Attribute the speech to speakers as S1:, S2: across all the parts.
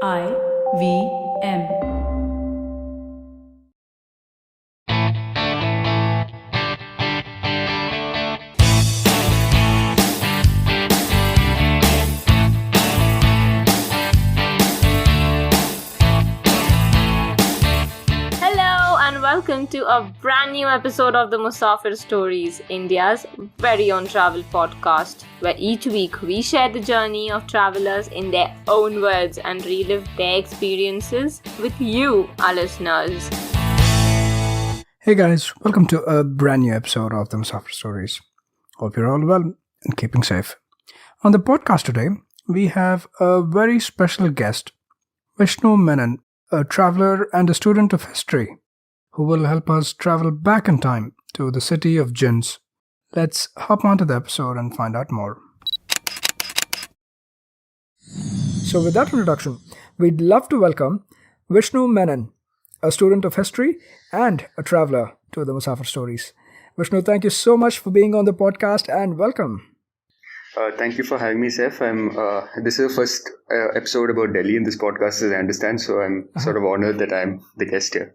S1: IVM.
S2: Hello and welcome to a brand new episode of the Musafir Stories, India's very own travel podcast, where each week we share the journey of travelers in their own words and relive their experiences with you, our listeners.
S3: Hey guys, welcome to a brand new episode of the Musafir Stories. Hope you're all well and keeping safe. On the podcast today, we have a very special guest, Vishnu Menon, a traveler and a student of history, who will help us travel back in time to the city of jinns. Let's hop onto the episode and find out more. So with that introduction, we'd love to welcome Vishnu Menon, a student of history and a traveler to the Musafir Stories. Vishnu, thank you so much for being on the podcast and welcome.
S4: Thank you for having me, Seth. This is the first episode about Delhi in this podcast, as I understand, so I'm sort of honored that I'm the guest here.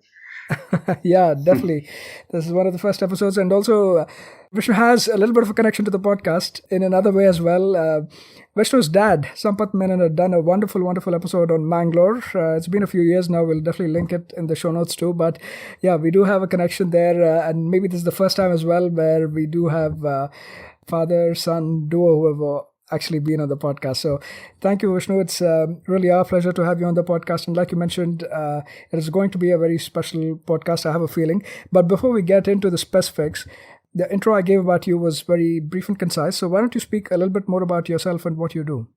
S3: Yeah, definitely. This is one of the first episodes, and also Vishnu has a little bit of a connection to the podcast in another way as well. Vishnu's dad, Sampath Menon, had done a wonderful episode on Mangalore. It's been a few years now. We'll definitely link it in the show notes too. But yeah, we do have a connection there, and maybe this is the first time as well where we do have father-son duo who have actually been on the podcast. So thank you, Vishnu. It's really our pleasure to have you on the podcast. And like you mentioned, it is going to be a very special podcast, I have a feeling. But before we get into the specifics, the intro I gave about you was very brief and concise. So why don't you speak a little bit more about yourself and what you do?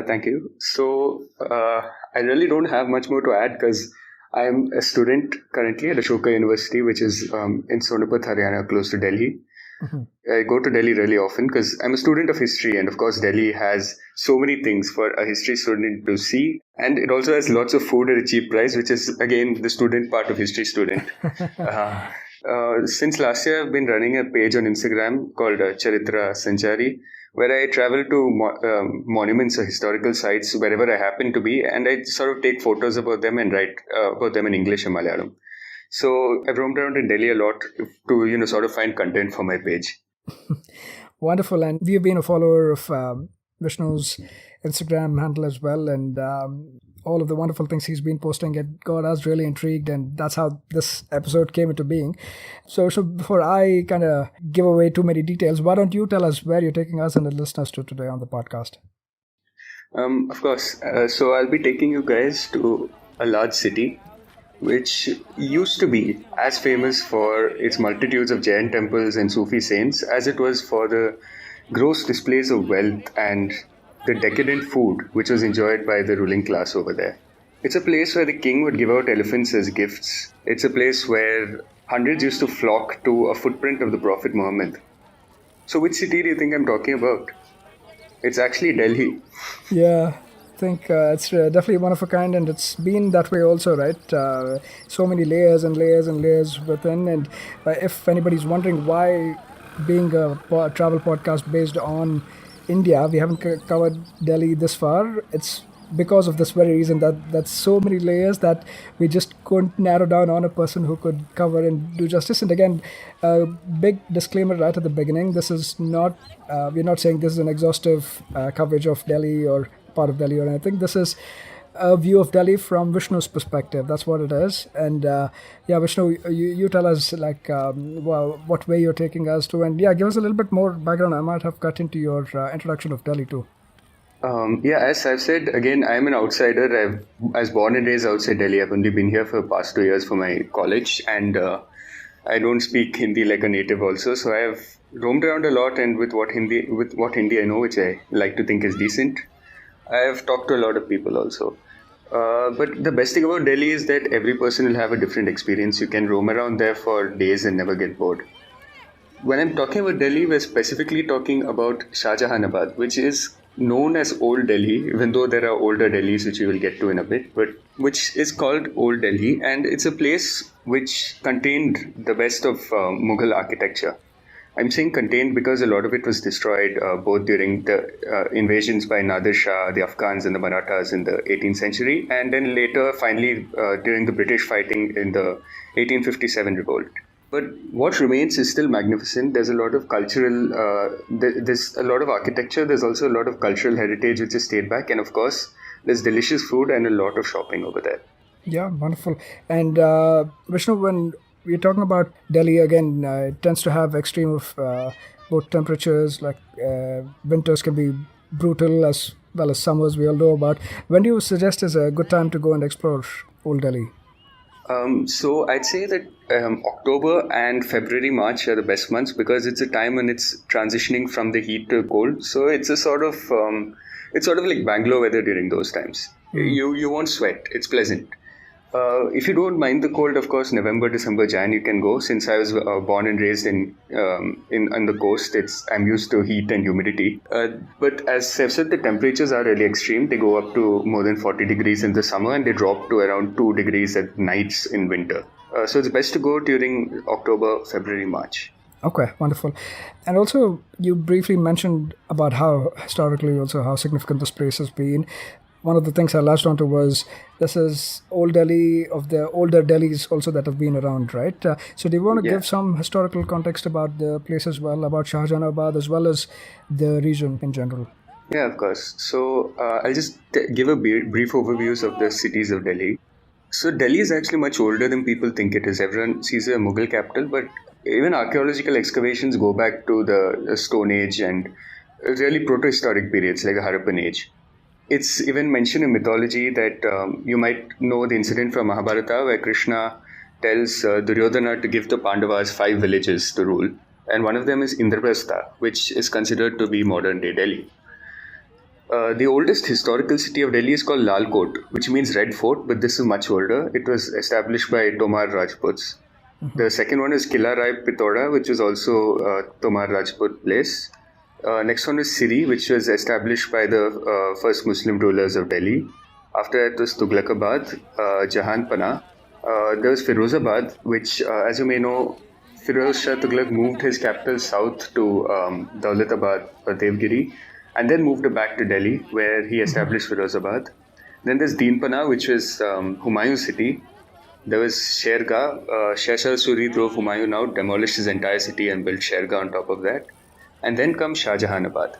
S4: Thank you. So I really don't have much more to add because I'm a student currently at Ashoka University, which is in Sonipat, Haryana, close to Delhi. Mm-hmm. I go to Delhi really often because I'm a student of history, and of course Delhi has so many things for a history student to see, and it also has lots of food at a cheap price, which is again the student part of history student. Since last year I've been running a page on Instagram called Charitra Sanchari, where I travel to monuments or historical sites wherever I happen to be, and I sort of take photos about them and write about them in English and Malayalam. So I've roamed around in Delhi a lot to, sort of find content for my page.
S3: Wonderful. And we've been a follower of Vishnu's Instagram handle as well. And all of the wonderful things he's been posting, it got us really intrigued. And that's how this episode came into being. So before I kind of give away too many details, why don't you tell us where you're taking us and the listeners to today on the podcast?
S4: Of course. So I'll be taking you guys to a large city, which used to be as famous for its multitudes of Jain temples and Sufi saints as it was for the gross displays of wealth and the decadent food which was enjoyed by the ruling class over there. It's a place where the king would give out elephants as gifts. It's a place where hundreds used to flock to a footprint of the Prophet Muhammad. So which city do you think I'm talking about? It's actually Delhi.
S3: Yeah. I think it's definitely one of a kind, and it's been that way also, right? So many layers and layers and layers within, and if anybody's wondering why being a travel podcast based on India, we haven't covered Delhi this far, it's because of this very reason that that's so many layers that we just couldn't narrow down on a person who could cover and do justice. And again, a big disclaimer right at the beginning, this is not, we're not saying this is an exhaustive coverage of Delhi or part of Delhi or anything. This is a view of Delhi from Vishnu's perspective. That's what it is. And Vishnu, you tell us what way you're taking us to, and give us a little bit more background. I might have cut into your introduction of Delhi too.
S4: As I've said, again, I'm an outsider. I was born and raised outside Delhi. I've only been here for the past 2 years for my college, and I don't speak Hindi like a native also. So I have roamed around a lot, and with what Hindi I know, which I like to think is decent, I have talked to a lot of people also. But the best thing about Delhi is that every person will have a different experience. You can roam around there for days and never get bored. When I'm talking about Delhi, we're specifically talking about Shahjahanabad, which is known as Old Delhi, even though there are older Delhis, which we will get to in a bit, but which is called Old Delhi, and it's a place which contained the best of Mughal architecture. I'm saying contained because a lot of it was destroyed both during the invasions by Nadir Shah, the Afghans and the Marathas in the 18th century, and then later, finally, during the British fighting in the 1857 revolt. But what remains is still magnificent. There's a lot of cultural, there's a lot of architecture. There's also a lot of cultural heritage which has stayed back. And of course, there's delicious food and a lot of shopping over there.
S3: Yeah, wonderful. And Vishnu, when we're talking about Delhi again, it tends to have extreme of both temperatures, like winters can be brutal as well as summers, we all know about. When do you suggest is a good time to go and explore Old Delhi?
S4: So I'd say that October and February, March are the best months because it's a time when it's transitioning from the heat to cold. So it's a sort of like Bangalore weather during those times. You won't sweat. It's pleasant. If you don't mind the cold, of course, November, December, Jan, you can go. Since I was born and raised on the coast, I'm used to heat and humidity. But as I've said, the temperatures are really extreme. They go up to more than 40 degrees in the summer, and they drop to around 2 degrees at nights in winter. So it's best to go during October, February, March.
S3: Okay, wonderful. And also, you briefly mentioned about how historically also how significant this place has been. One of the things I latched onto was this is Old Delhi of the older Delhis also that have been around, right? So do you want to give some historical context about the place as well, about Shahjahanabad as well as the region in general?
S4: Yeah, of course. So I'll just give a brief overview of the cities of Delhi. So Delhi is actually much older than people think it is. Everyone sees it as a Mughal capital, but even archaeological excavations go back to the Stone Age and really proto-historic periods like the Harappan Age. It's even mentioned in mythology that you might know the incident from Mahabharata where Krishna tells Duryodhana to give the Pandavas 5 villages to rule. And one of them is Indraprastha, which is considered to be modern-day Delhi. The oldest historical city of Delhi is called Lal Kot, which means Red Fort, but this is much older. It was established by Tomar Rajputs. The second one is Qila Rai Pithora, which is also Tomar Rajput place. Next one is Siri, which was established by the first Muslim rulers of Delhi. After that was Tughlaqabad, Jahanpana. There was Firozabad, which, as you may know, Firoz Shah Tughlaq moved his capital south to Daulatabad or Devgiri, and then moved back to Delhi, where he established Firozabad. Then there's Deenpana, which was Humayun's city. There was Shergah. Shah Suri drove Humayun out, demolished his entire city and built Shergah on top of that. And then comes Shahjahanabad,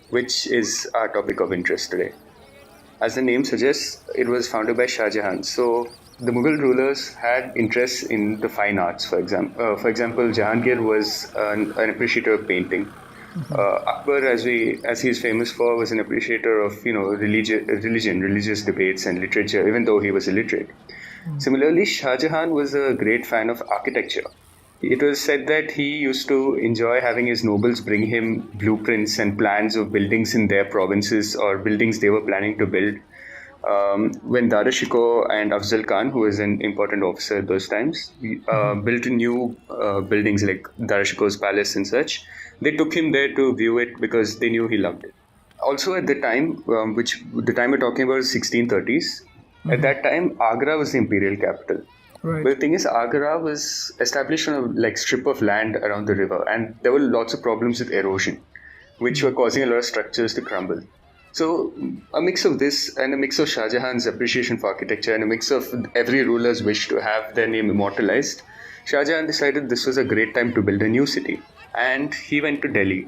S4: which is our topic of interest today. As the name suggests, it was founded by Shah Jahan. So the Mughal rulers had interests in the fine arts, for example. Jahangir was an appreciator of painting. Akbar, as he is famous for, was an appreciator of religious debates and literature, even though he was illiterate. Similarly, Shah Jahan was a great fan of architecture. It was said that he used to enjoy having his nobles bring him blueprints and plans of buildings in their provinces or buildings they were planning to build. When Dara Shikoh and Afzal Khan, who was an important officer at those times, built new buildings like Dara Shikoh's palace and such, they took him there to view it because they knew he loved it. Also at the time, which the time we're talking about is 1630s, at that time Agra was the imperial capital.
S3: Right.
S4: But the thing is, Agra was established on a strip of land around the river, and there were lots of problems with erosion, which were causing a lot of structures to crumble. So a mix of this and a mix of Shah Jahan's appreciation for architecture and a mix of every ruler's wish to have their name immortalized, Shah Jahan decided this was a great time to build a new city, and he went to Delhi.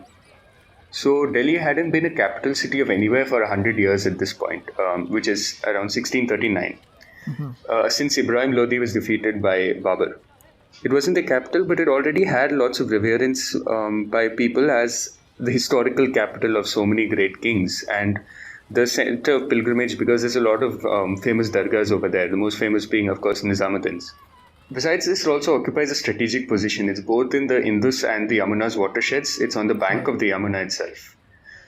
S4: So Delhi hadn't been a capital city of anywhere for 100 years at this point, which is around 1639. Since Ibrahim Lodi was defeated by Babur. It wasn't the capital, but it already had lots of reverence by people as the historical capital of so many great kings and the center of pilgrimage because there's a lot of famous dargahs over there, the most famous being, of course, Nizamuddin's. Besides this, it also occupies a strategic position. It's both in the Indus and the Yamuna's watersheds. It's on the bank of the Yamuna itself.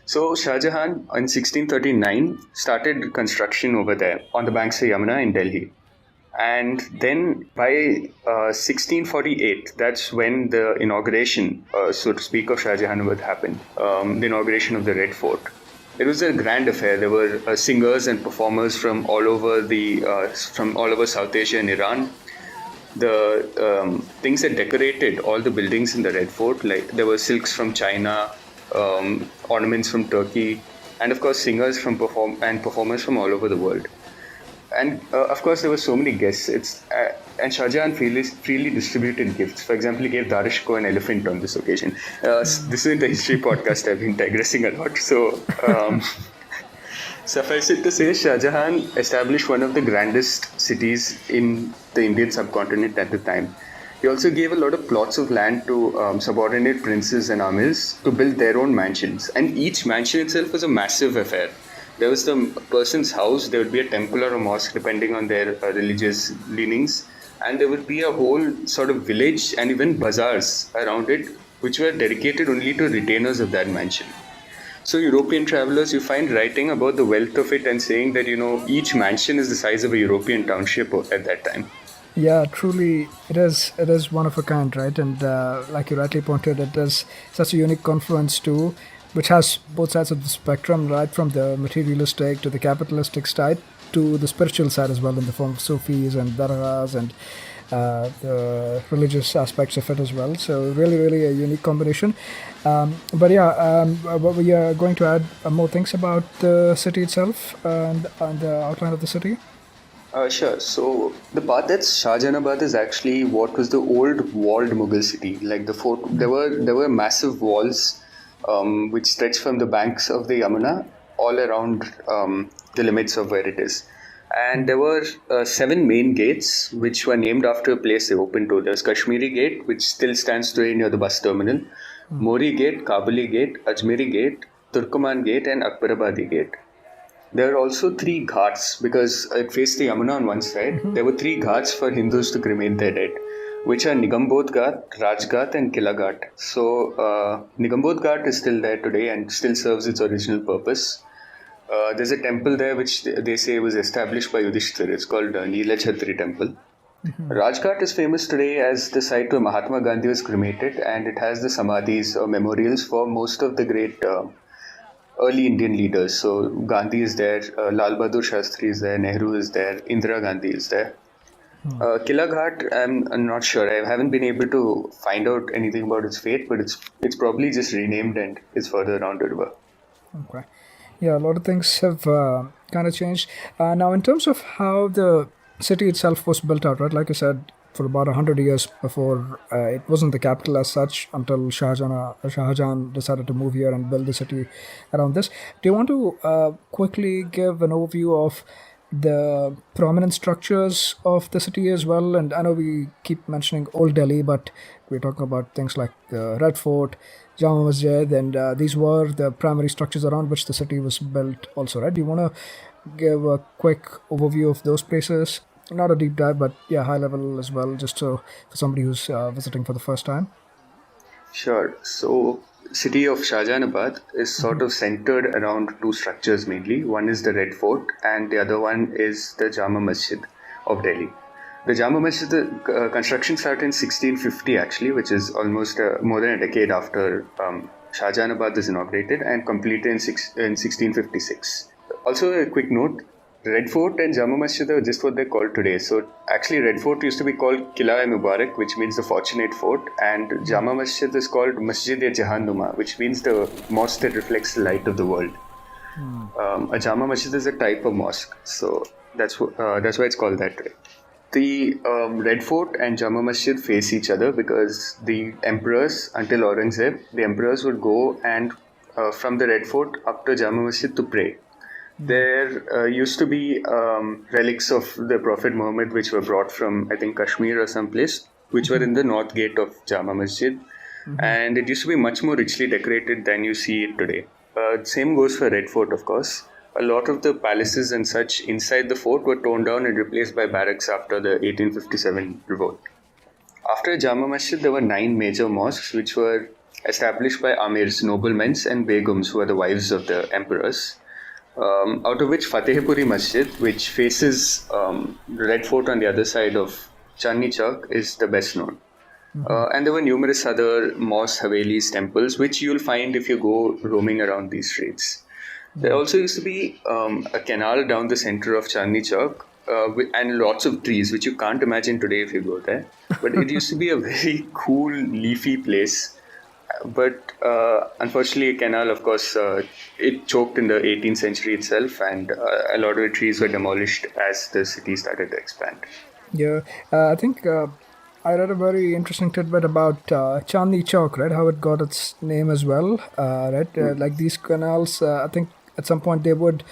S4: So Shah Jahan in 1639 started construction over there on the banks of Yamuna in Delhi. And then by 1648, that's when the inauguration, so to speak, of Shahjahanabad happened, the inauguration of the Red Fort. It was a grand affair. There were singers and performers from all over South Asia and Iran. the things that decorated all the buildings in the Red Fort, like there were silks from China, ornaments from Turkey, and of course singers from performers from all over the world. And of course, there were so many guests. And Shah Jahan freely distributed gifts. For example, he gave Darishko an elephant on this occasion. This isn't a history podcast. I've been digressing a lot. So, suffice it to say, Shah Jahan established one of the grandest cities in the Indian subcontinent at the time. He also gave a lot of plots of land to subordinate princes and amirs to build their own mansions. And each mansion itself was a massive affair. There was the person's house, there would be a temple or a mosque depending on their religious leanings, and there would be a whole sort of village and even bazaars around it, which were dedicated only to retainers of that mansion. So European travelers, you find writing about the wealth of it and saying that, each mansion is the size of a European township at that time.
S3: Yeah, truly, it is one of a kind, right? And like you rightly pointed, it is such a unique confluence too, which has both sides of the spectrum, right from the materialistic to the capitalistic side to the spiritual side as well, in the form of Sufis and dargahs and the religious aspects of it as well. So really, really a unique combination. But we are going to add more things about the city itself and the outline of the city.
S4: Sure. So the part that's Shahjahanabad is actually what was the old walled Mughal city. Like the fort, there were massive walls which stretch from the banks of the Yamuna all around the limits of where it is. And there were 7 main gates which were named after a place they opened to. There's Kashmiri Gate, which still stands today near the bus terminal, Mori Gate, Kabuli Gate, Ajmeri Gate, Turkoman Gate and Akbarabadi Gate. There are also 3 ghats because it faced the Yamuna on one side. There were 3 ghats for Hindus to cremate their dead, which are Nigambodh Ghat, Raj Ghat and Qila Ghat. So Nigambodh Ghat is still there today and still serves its original purpose. There's a temple there which they say was established by Yudhishthir. It's called Neela Chhatri Temple. Raj Ghat is famous today as the site where Mahatma Gandhi was cremated, and it has the samadhis or memorials for most of the great early Indian leaders. So Gandhi is there, Lal Bahadur Shastri is there, Nehru is there, Indira Gandhi is there. Qila Ghat, I'm not sure. I haven't been able to find out anything about its fate, but it's probably just renamed and it's further around the river.
S3: Okay. Yeah, a lot of things have kind of changed. Now, in terms of how the city itself was built out, right? Like I said, for about 100 years before, it wasn't the capital as such until Shah Jahan decided to move here and build the city around this. Do you want to quickly give an overview of the prominent structures of the city as well? And I know we keep mentioning Old Delhi, but we're talking about things like the Red Fort, Jama Masjid, and these were the primary structures around which the city was built also, right? Do you want to give a quick overview of those places? Not a deep dive, but yeah, high level as well, just so for somebody who's visiting for the first time.
S4: Sure. So city of Shahjahanabad is sort of centered around 2 structures mainly. One is the Red Fort and the other one is the Jama Masjid of Delhi. The Jama Masjid, the construction started in 1650 actually, which is almost more than a decade after Shahjahanabad was inaugurated, and completed in 1656. Also a quick note, Red Fort and Jama Masjid are just what they're called today. So actually Red Fort used to be called Qila Rai Mubarak, which means the fortunate fort, and Jama Masjid is called Masjid-e-Jahan Numa, which means the mosque that reflects the light of the world. A Jama Masjid is a type of mosque, so that's why it's called that today. The Red Fort and Jama Masjid face each other because the emperors, until Aurangzeb, the emperors would go and from the Red Fort up to Jama Masjid to pray. There used to be relics of the Prophet Muhammad which were brought from, I think, Kashmir or someplace, which were in the north gate of Jama Masjid. And it used to be much more richly decorated than you see it today. Same goes for Red Fort, of course. A lot of the palaces and such inside the fort were torn down and replaced by barracks after the 1857 revolt. After Jama Masjid, there were 9 major mosques which were established by amirs, noblemen, and begums, who are the wives of the emperors. Out of which Fatehpuri Masjid, which faces the Red Fort on the other side of Chandni Chowk, is the best known. And there were numerous other mosques, havelis, temples, which you'll find if you go roaming around these streets. There also used to be a canal down the center of Chandni Chowk, and lots of trees, which you can't imagine today if you go there. But it used to be a very cool, leafy place. But unfortunately, a canal, of course, it choked in the 18th century itself, and a lot of the trees were demolished as the city started to expand.
S3: Yeah, I think I read a very interesting tidbit about Chandni Chowk, right? How it got its name as well, right? Like these canals, I think at some point they would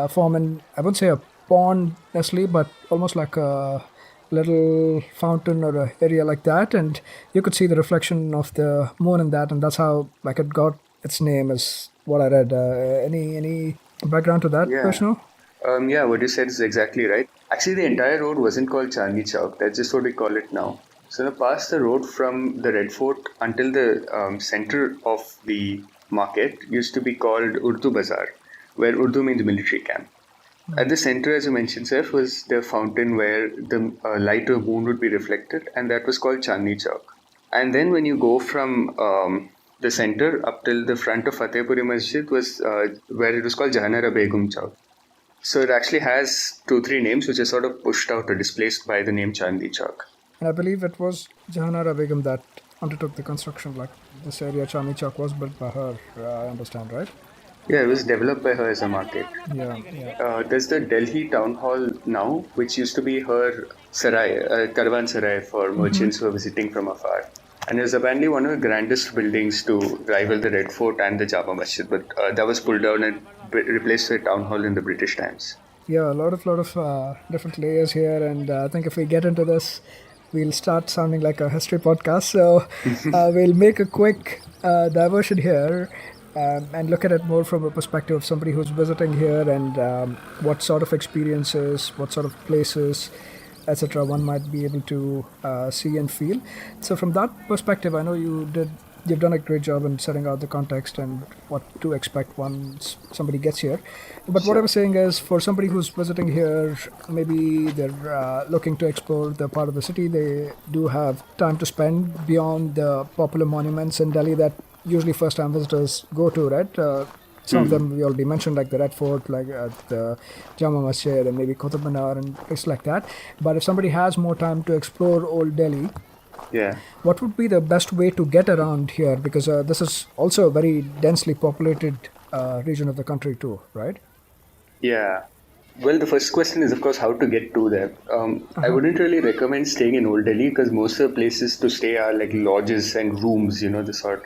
S3: form an, I wouldn't say a pond necessarily, but almost like a little fountain or a area like that, and you could see the reflection of the moon in that, and that's how like it got its name, is what I read. Any background to that,
S4: Yeah.
S3: Vishnu?
S4: Yeah, what you said is exactly right. Actually, the entire road wasn't called Chandni Chowk. That's just what we call it now. So in the past, the road from the Red Fort until the center of the market used to be called Urdu Bazaar, where Urdu means military camp. At the center, as you mentioned, Sir, was the fountain where the light of moon would be reflected, and that was called Chandni Chowk. And then when you go from the center up till the front of Fatehpuri Masjid was where it was called Jahanara Begum Chowk. So it actually has 2-3 names which are sort of pushed out or displaced by the name Chandni Chowk.
S3: And I believe it was Jahanara Begum that undertook the construction. Like this area, Chandni Chowk, was built by her. I understand, right?
S4: Yeah, it was developed by her as a market.
S3: Yeah,
S4: There's the Delhi town hall now, which used to be her sarai, caravan sarai for merchants who are visiting from afar. And it's apparently one of the grandest buildings to rival the Red Fort and the Jama Masjid, but that was pulled down and replaced with a town hall in the British times.
S3: yeah. A lot of different layers here, and I think if we get into this, we'll start sounding like a history podcast. So we'll make a quick diversion here. And look at it more from a perspective of somebody who's visiting here, and what sort of experiences, what sort of places, etc. one might be able to see and feel. So from that perspective, I know you've done a great job in setting out the context and what to expect once somebody gets here. But what I was saying is, for somebody who's visiting here, maybe they're looking to explore the part of the city, they do have time to spend beyond the popular monuments in Delhi that usually first-time visitors go to, right? Some of them we already mentioned, like the Red Fort, like the Jama Masjid, and maybe Qutb Minar and places like that. But if somebody has more time to explore Old Delhi,
S4: Yeah.
S3: what would be the best way to get around here? Because this is also a very densely populated region of the country too, right?
S4: Yeah. Well, the first question is, of course, how to get to there. I wouldn't really recommend staying in Old Delhi because most of the places to stay are like lodges and rooms, the sort.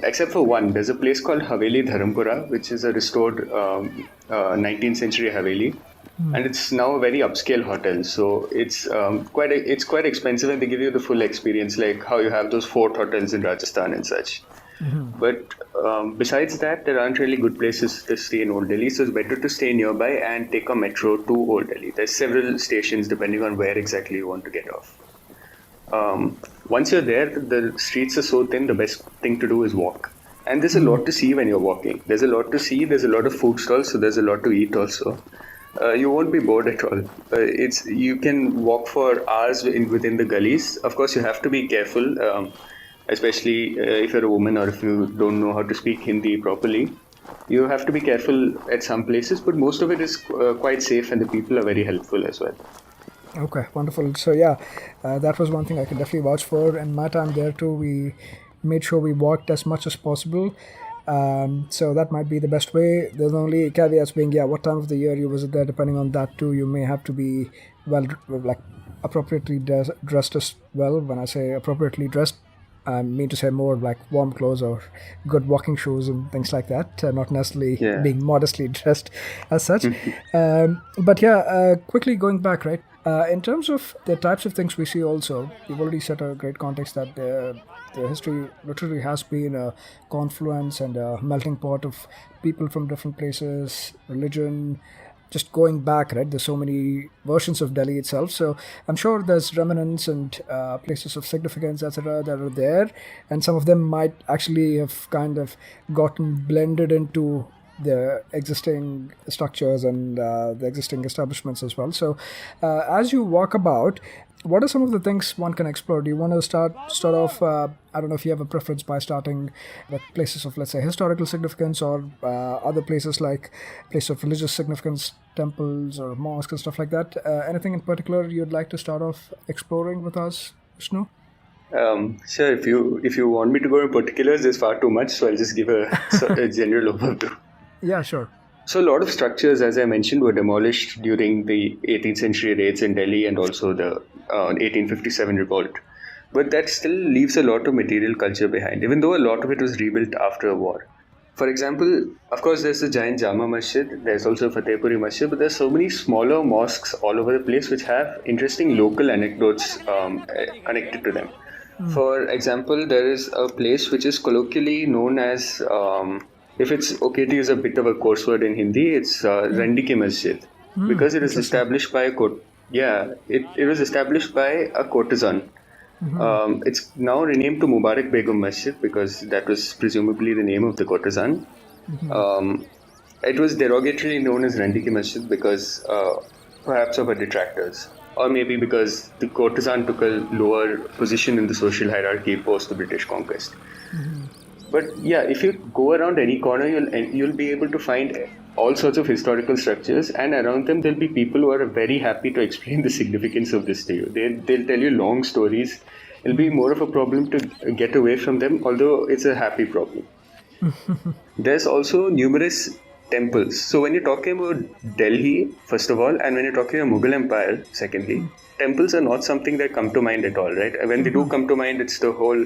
S4: Except for one, there's a place called Haveli Dharampura, which is a restored 19th century Haveli. And it's now a very upscale hotel, so it's quite expensive, and they give you the full experience, like how you have those fort hotels in Rajasthan and such. But besides that, there aren't really good places to stay in Old Delhi, so it's better to stay nearby and take a metro to Old Delhi. There's several stations depending on where exactly you want to get off. Once you're there, the streets are so thin, the best thing to do is walk. And there's a lot to see when you're walking. There's a lot to see, there's a lot of food stalls, so there's a lot to eat also. You won't be bored at all. You can walk for hours within the gullies. Of course, you have to be careful, especially if you're a woman or if you don't know how to speak Hindi properly. You have to be careful at some places, but most of it is quite safe, and the people are very helpful as well.
S3: Okay, wonderful. So yeah, that was one thing I can definitely vouch for. In my time there too, we made sure we walked as much as possible. So that might be the best way. There's only caveats being, yeah, what time of the year you visit there, depending on that too. You may have to be appropriately dressed as well. When I say appropriately dressed, I mean to say more like warm clothes or good walking shoes and things like that, not necessarily being modestly dressed as such. But yeah, quickly going back, right? In terms of the types of things we see also, you've already set a great context that the history literally has been a confluence and a melting pot of people from different places, religion, just going back, right? There's so many versions of Delhi itself. So I'm sure there's remnants and places of significance, etc., that are there. And some of them might actually have kind of gotten blended into the existing structures and the existing establishments as well. So as you walk about, what are some of the things one can explore? Do you want to start off, I don't know if you have a preference by starting with places of, let's say, historical significance, or other places like places of religious significance, temples or mosques and stuff like that. Anything in particular you'd like to start off exploring with us, Vishnu?
S4: Sure, if you want me to go in particulars, there's far too much, so I'll just give a sort of general overview.
S3: Yeah, sure.
S4: So a lot of structures, as I mentioned, were demolished during the 18th century raids in Delhi and also the 1857 revolt. But that still leaves a lot of material culture behind, even though a lot of it was rebuilt after a war. For example, of course, there's the giant Jama Masjid, there's also Fatehpuri Masjid, but there's so many smaller mosques all over the place which have interesting local anecdotes connected to them. For example, there is a place which is colloquially known as, if it's okay to use a bit of a coarse word in Hindi, it's Randi Ki Masjid, because it was established by it was established by a courtesan. It's now renamed to Mubarak Begum Masjid because that was presumably the name of the courtesan. It was derogatorily known as Randi Ki Masjid because perhaps of her detractors, or maybe because the courtesan took a lower position in the social hierarchy post the British conquest. But yeah, if you go around any corner, you'll be able to find all sorts of historical structures, and around them there'll be people who are very happy to explain the significance of this to you. They'll tell you long stories. It'll be more of a problem to get away from them, although it's a happy problem. There's also numerous temples. So when you're talking about Delhi, first of all, and when you're talking about Mughal Empire, secondly, temples are not something that come to mind at all, right? When they do come to mind, it's the whole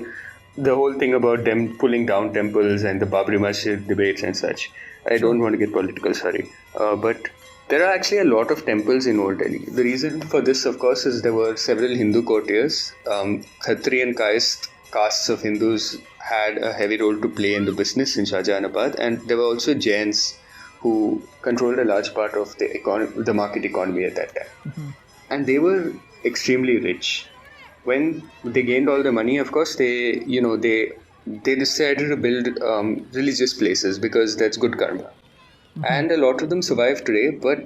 S4: thing about them pulling down temples and the Babri Masjid debates and such. I don't want to get political, sorry. But there are actually a lot of temples in Old Delhi. The reason for this, of course, is there were several Hindu courtiers. Khatri and castes of Hindus had a heavy role to play in the business in Shahjahanabad, and there were also Jains who controlled a large part of the market economy at that time. And they were extremely rich. When they gained all the money, of course, they decided to build religious places because that's good karma. And a lot of them survive today, but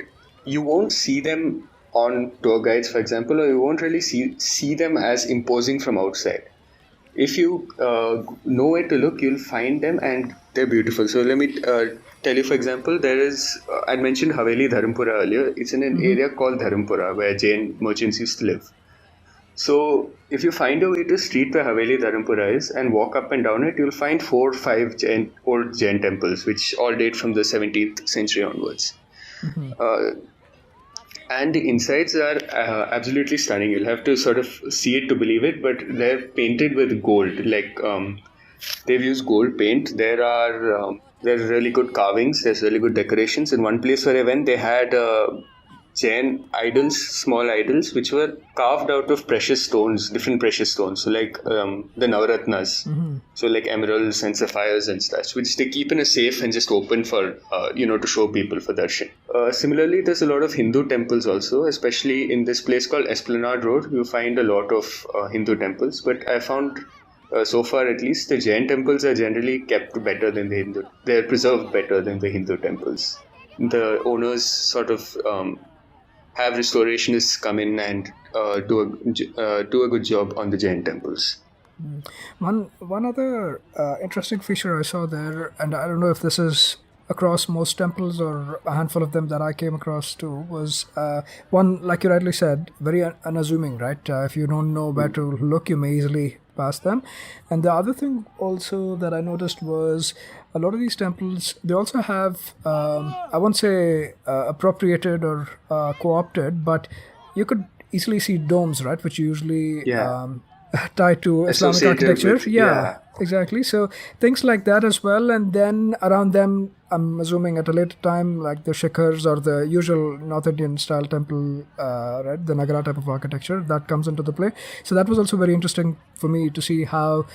S4: you won't see them on tour guides, for example, or you won't really see them as imposing from outside. If you know where to look, you'll find them, and they're beautiful. So let me tell you, for example, there is, I mentioned Haveli Dharampura earlier. It's in an area called Dharampura where Jain merchants used to live. So if you find a way to street where Haveli Dharampura is and walk up and down it, you'll find 4 or 5 old Jain temples, which all date from the 17th century onwards. And the insides are absolutely stunning. You'll have to sort of see it to believe it, but they're painted with gold. Like they've used gold paint. There's really good carvings. There's really good decorations. In one place where I went, they had Jain idols, small idols, which were carved out of precious stones, different precious stones. So like the Navaratnas, so like emeralds and sapphires and such, which they keep in a safe and just open for, to show people for darshan. Similarly, there's a lot of Hindu temples also, especially in this place called Esplanade Road. You find a lot of Hindu temples, but I found so far at least the Jain temples are generally kept better than the Hindu. They're preserved better than the Hindu temples. The owners sort of have restorationists come in and do a good job on the Jain temples.
S3: One other interesting feature I saw there, and I don't know if this is across most temples or a handful of them that I came across too, was one, like you rightly said, very unassuming, right? If you don't know where to look, you may easily pass them. And the other thing also that I noticed was a lot of these temples, they also have, I won't say appropriated or co-opted, but you could easily see domes, right, which usually tied to Islamic architecture.
S4: With,
S3: exactly. So things like that as well. And then around them, I'm assuming at a later time, like the shikhars or the usual North Indian style temple, right, the Nagara type of architecture, that comes into the play. So that was also very interesting for me to see how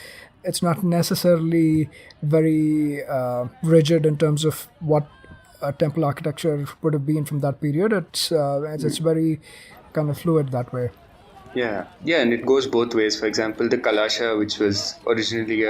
S3: it's not necessarily very rigid in terms of what temple architecture would have been from that period. It's very kind of fluid that way.
S4: Yeah, and it goes both ways. For example, the kalasha, which was originally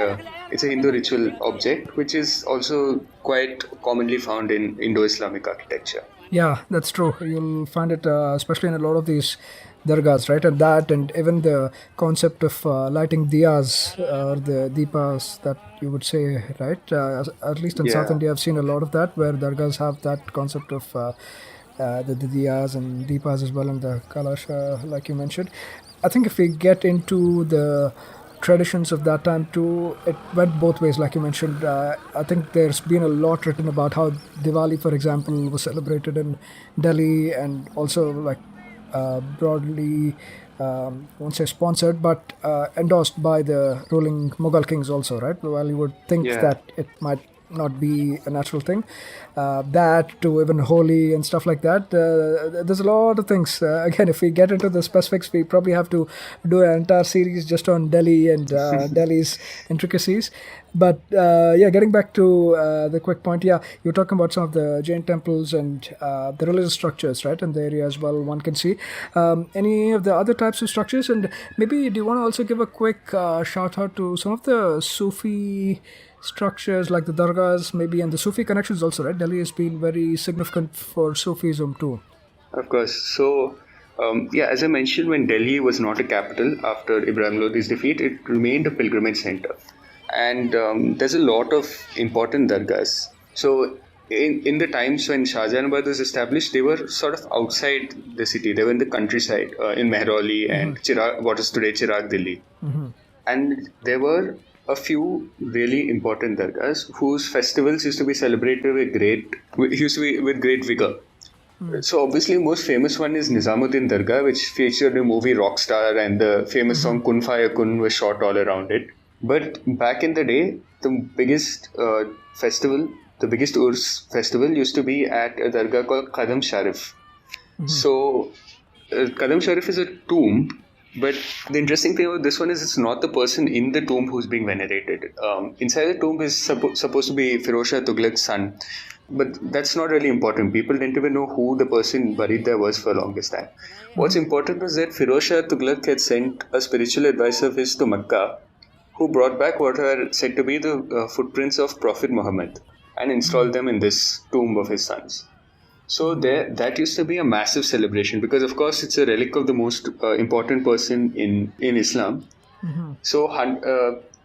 S4: it's a Hindu ritual object, which is also quite commonly found in Indo-Islamic architecture.
S3: Yeah, that's true. You'll find it, especially in a lot of these dargahs, right? And that, and even the concept of lighting diyas or the deepas that you would say, right? At least in South
S4: Yeah,
S3: India, I've seen a lot of that where dargahs have that concept of the diyas and deepas as well, and the kalash, like you mentioned. I think if we get into the traditions of that time too, it went both ways, like you mentioned. I think there's been a lot written about how Diwali, for example, was celebrated in Delhi, and also like broadly, won't say sponsored, but endorsed by the ruling Mughal kings also, right? While you would think
S4: yeah.
S3: that it might not be a natural thing, that to even Holi and stuff like that. There's a lot of things. Again, if we get into the specifics, we probably have to do an entire series just on Delhi and Delhi's intricacies. But yeah, getting back to the quick point, yeah, you're talking about some of the Jain temples and the religious structures, right, in the area as well. One can see any of the other types of structures, and maybe do you want to also give a quick shout out to some of the Sufi structures like the dargahs, maybe, and the Sufi connections also, right? Delhi has been very significant for Sufism too.
S4: Of course. So, yeah, as I mentioned, when Delhi was not a capital after Ibrahim Lodi's defeat, it remained a pilgrimage center. And there's a lot of important dargahs. So, in the times when Shahjahanabad was established, they were sort of outside the city. They were in the countryside, in Mehrauli and Chirag, what is today Chirag, Delhi. And there were a few really important dargahs whose festivals used to be celebrated with great vigor. So obviously, most famous one is Nizamuddin Dargah, which featured the movie Rockstar, and the famous song Kun Faya Kun was shot all around it. But back in the day, the biggest festival, the biggest Urs festival, used to be at a dargah called Qadam Sharif. So Qadam Sharif is a tomb, but the interesting thing about this one is it's not the person in the tomb who's being venerated. Inside the tomb is supposed to be Firoz Shah Tughlaq's son. But that's not really important. People didn't even know who the person buried there was for the longest time. What's important was that Firoz Shah Tughlaq had sent a spiritual advisor of his to Mecca, who brought back what are said to be the footprints of Prophet Muhammad and installed them in this tomb of his sons. So that used to be a massive celebration because, of course, it's a relic of the most important person in Islam. So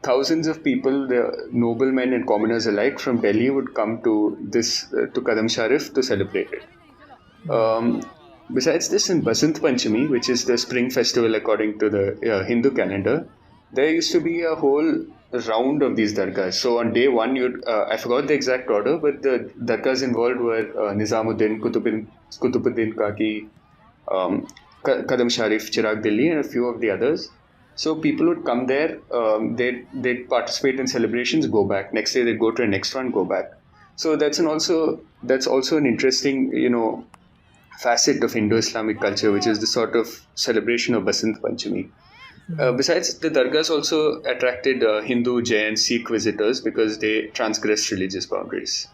S4: thousands of people, the noblemen and commoners alike from Delhi, would come to to Qadam Sharif to celebrate it. Besides this, in Basant Panchami, which is the spring festival according to the Hindu calendar, there used to be a whole round of these dargahs. So on day one, I forgot the exact order, but the dargahs involved were Nizamuddin, Qutbuddin Kaki, Qadam Sharif, Chirag Delhi, and a few of the others. So people would come there, they'd participate in celebrations, go back. Next day they'd go to the next one, go back. So that's also an interesting, facet of Indo-Islamic culture, which is the sort of celebration of Basant Panchami. Besides, the dargahs also attracted Hindu, Jain, Sikh visitors because they transgressed religious boundaries.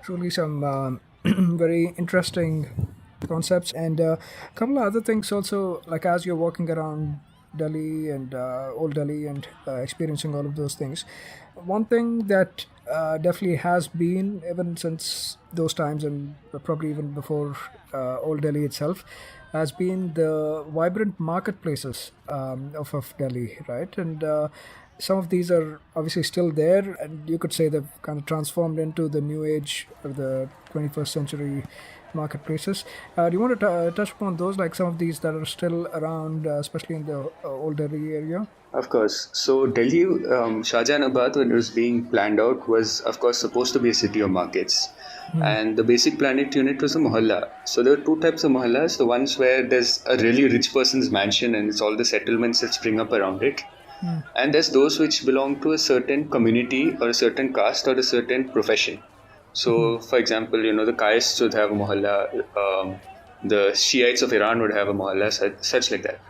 S3: Truly some very interesting concepts, and a couple of other things also, like as you're walking around Delhi and old Delhi and experiencing all of those things, one thing that definitely has been even since those times, and probably even before old Delhi itself, has been the vibrant marketplaces of Delhi, right? And some of these are obviously still there, and you could say they've kind of transformed into the new age of the 21st century marketplaces. Do you want to touch upon those, like some of these that are still around, especially in the old Delhi area?
S4: Of course. So Delhi, Shahjahanabad, when it was being planned out, was of course supposed to be a city of markets. And the basic planned unit was a mohalla. So there are two types of mohallas. The ones where there's a really rich person's mansion and it's all the settlements that spring up around it. And there's those which belong to a certain community or a certain caste or a certain profession. So, for example, the Kaists would have a mohalla, the Shiites of Iran would have a mohalla, such like that.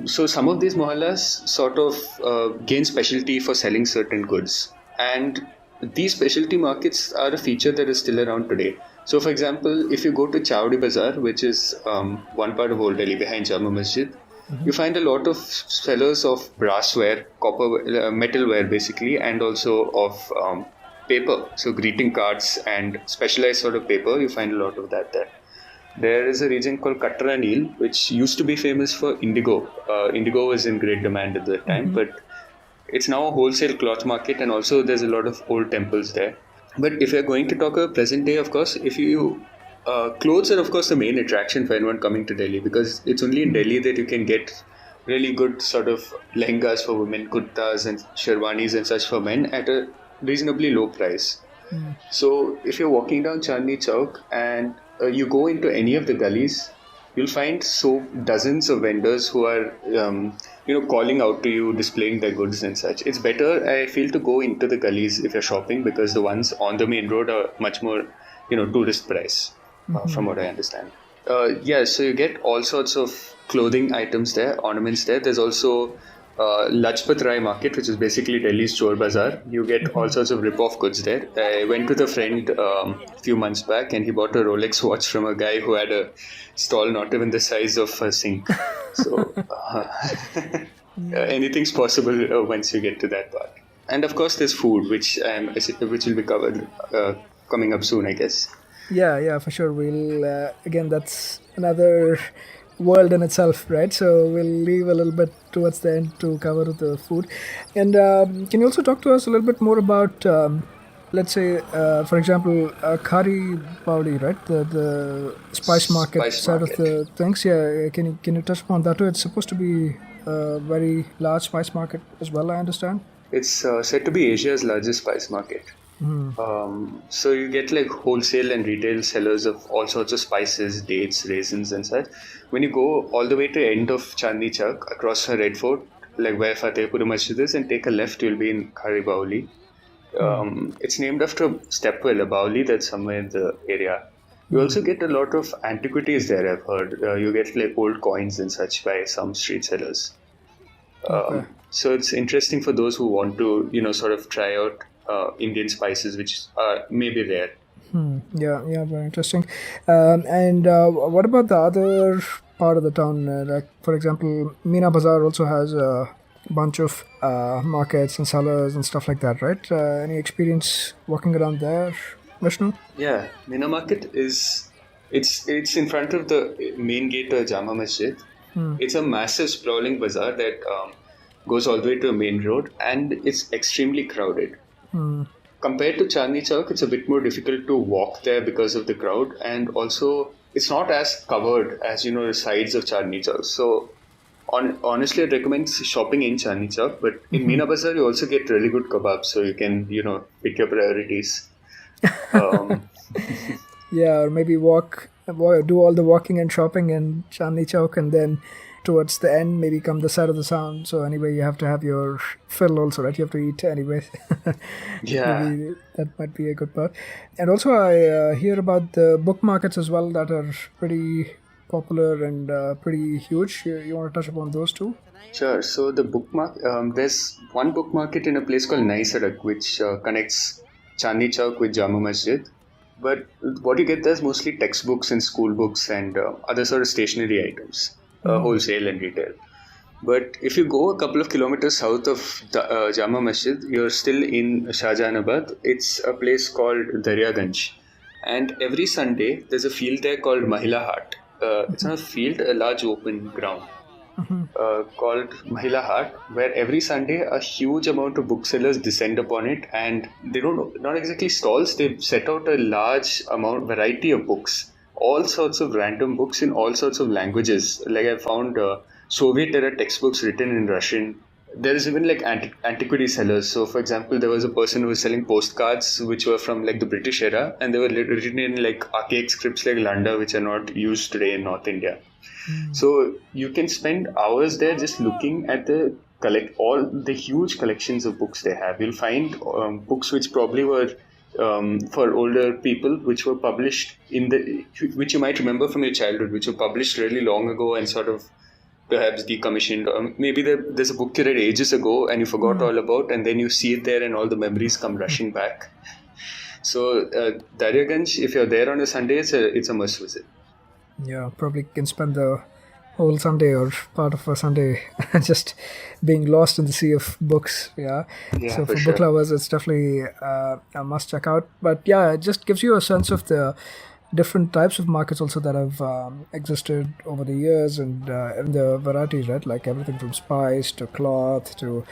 S4: So some of these mohallas sort of gain specialty for selling certain goods. And these specialty markets are a feature that is still around today. So, for example, if you go to Chowdi Bazaar, which is one part of Old Delhi behind Jama Masjid, you find a lot of sellers of brassware, copper, metalware basically, and also of paper. So, greeting cards and specialized sort of paper, you find a lot of that there. There is a region called Katra Neel, which used to be famous for indigo. Indigo was in great demand at that time, but it's now a wholesale cloth market, and also there's a lot of old temples there. But if you're going to talk about present day, of course, if you clothes are of course the main attraction for anyone coming to Delhi, because it's only in Delhi that you can get really good sort of lehengas for women, kurtas and sherwanis and such for men at a reasonably low price. So if you're walking down Chandni Chowk and you go into any of the gullies, you'll find dozens of vendors who are calling out to you, displaying their goods and such. It's better, I feel, to go into the gullies if you're shopping, because the ones on the main road are much more tourist price, from what I understand. So you get all sorts of clothing items there, ornaments there. There's also Lajpat Rai market, which is basically Delhi's Chor Bazaar. You get all sorts of rip-off goods there. I went with a friend a few months back, and he bought a Rolex watch from a guy who had a stall not even the size of a sink. So anything's possible once you get to that part. And of course, there's food, which will be covered coming up soon, I guess.
S3: Yeah, for sure. We'll again, that's another world in itself, right? So we'll leave a little bit towards the end to cover the food. And can you also talk to us a little bit more about, let's say, for example, Khari Paudi, right? The spice market side of the things. Yeah, can you touch upon that too? It's supposed to be a very large spice market as well, I understand.
S4: It's said to be Asia's largest spice market. So you get like wholesale and retail sellers of all sorts of spices, dates, raisins and such. When you go all the way to the end of Chandni Chowk, across a Red Fort, like where Fatehpur Masjid is, and take a left, you'll be in Khari Bauli. It's named after a stepwell, a Bauli that's somewhere in the area. You also get a lot of antiquities there, I've heard. You get like old coins and such by some street sellers. So it's interesting for those who want to, sort of try out Indian spices, which may be rare.
S3: Yeah, very interesting. And what about the other part of the town? Like, for example, Meena Bazaar also has a bunch of markets and sellers and stuff like that, right? Any experience walking around there, Vishnu?
S4: Yeah, Meena Market it's in front of the main gate of Jama Masjid. It's a massive sprawling bazaar that goes all the way to a main road, and it's extremely crowded. Compared to Chandni Chowk, it's a bit more difficult to walk there because of the crowd, and also it's not as covered as the sides of Chandni Chowk. So honestly, I'd recommend shopping in Chandni Chowk, but in Meena Bazaar you also get really good kebabs, so you can pick your priorities.
S3: Yeah, or maybe do all the walking and shopping in Chandni Chowk, and then towards the end maybe come the side of the sound. So anyway, you have to have your fill also, right? You have to eat anyway.
S4: Yeah,
S3: maybe that might be a good part. And also I hear about the book markets as well that are pretty popular and pretty huge. You want to touch upon those too?
S4: Sure. So the bookmark, there's one book market in a place called Nai Sadak, which connects Chandni Chowk with Jama Masjid. But what you get there is mostly textbooks and school books and other sort of stationery items, wholesale and retail. But if you go a couple of kilometers south of Jama Masjid, you're still in Shahjahanabad. It's a place called Daryaganj. And every Sunday, there's a field there called Mahila Haat. It's not a field, a large open ground called Mahila Haat, where every Sunday a huge amount of booksellers descend upon it, and they not exactly stalls, they set out a large variety of books, all sorts of random books in all sorts of languages. Like I found Soviet era textbooks written in Russian. There is even like antiquity sellers. So for example, there was a person who was selling postcards which were from like the British era, and they were written in like archaic scripts like Landa, which are not used today in North India. So you can spend hours there just looking at all the huge collections of books they have. You'll find books which probably were for older people, which were published which you might remember from your childhood, which were published really long ago and sort of perhaps decommissioned. Or maybe there's a book you read ages ago and you forgot all about, and then you see it there and all the memories come rushing back. So Daryaganj, if you're there on a Sunday, it's a must visit.
S3: Yeah, probably can spend the whole Sunday or part of a Sunday just being lost in the sea of books. Yeah.
S4: Yeah,
S3: So
S4: for
S3: for
S4: sure.
S3: book lovers, it's definitely a must check out. But yeah, it just gives you a sense of the different types of markets also that have existed over the years, and the varieties, right? Like everything from spice to cloth to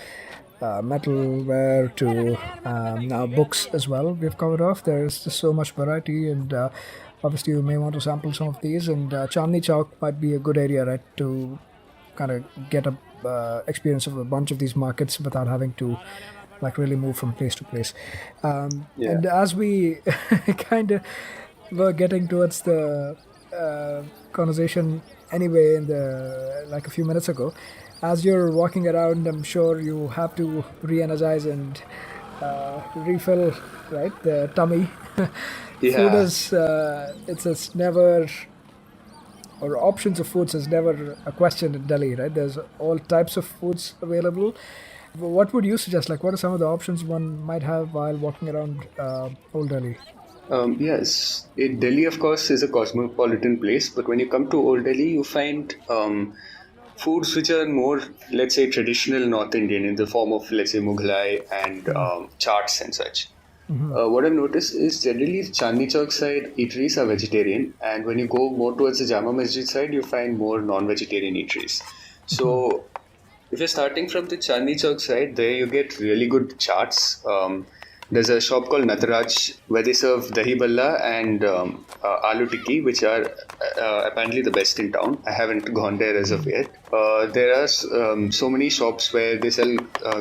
S3: metalware to now books as well. We've covered off. There's just so much variety, and obviously you may want to sample some of these. And Chandni Chowk might be a good area, right, to kind of get a experience of a bunch of these markets without having to like really move from place to place.
S4: Yeah.
S3: And as we kind of were getting towards the conversation anyway, in the like a few minutes ago, as you're walking around, I'm sure you have to re-energize and refill, right, the tummy.
S4: Yeah.
S3: Food is it's never, or options of foods is never a question in Delhi, right? There's all types of foods available. What would you suggest? Like, what are some of the options one might have while walking around Old Delhi?
S4: Yes, Delhi, of course, is a cosmopolitan place, but when you come to Old Delhi, you find foods which are more, let's say, traditional North Indian in the form of, let's say, Mughlai and chaats and such. What I've noticed is generally Chandni Chowk side eateries are vegetarian, and when you go more towards the Jama Masjid side, you find more non-vegetarian eateries. So, if you're starting from the Chandni Chowk side, there you get really good chaats. There's a shop called Nataraj where they serve dahi balla and aloo tikki, which are apparently the best in town. I haven't gone there as of yet. There are so many shops where they sell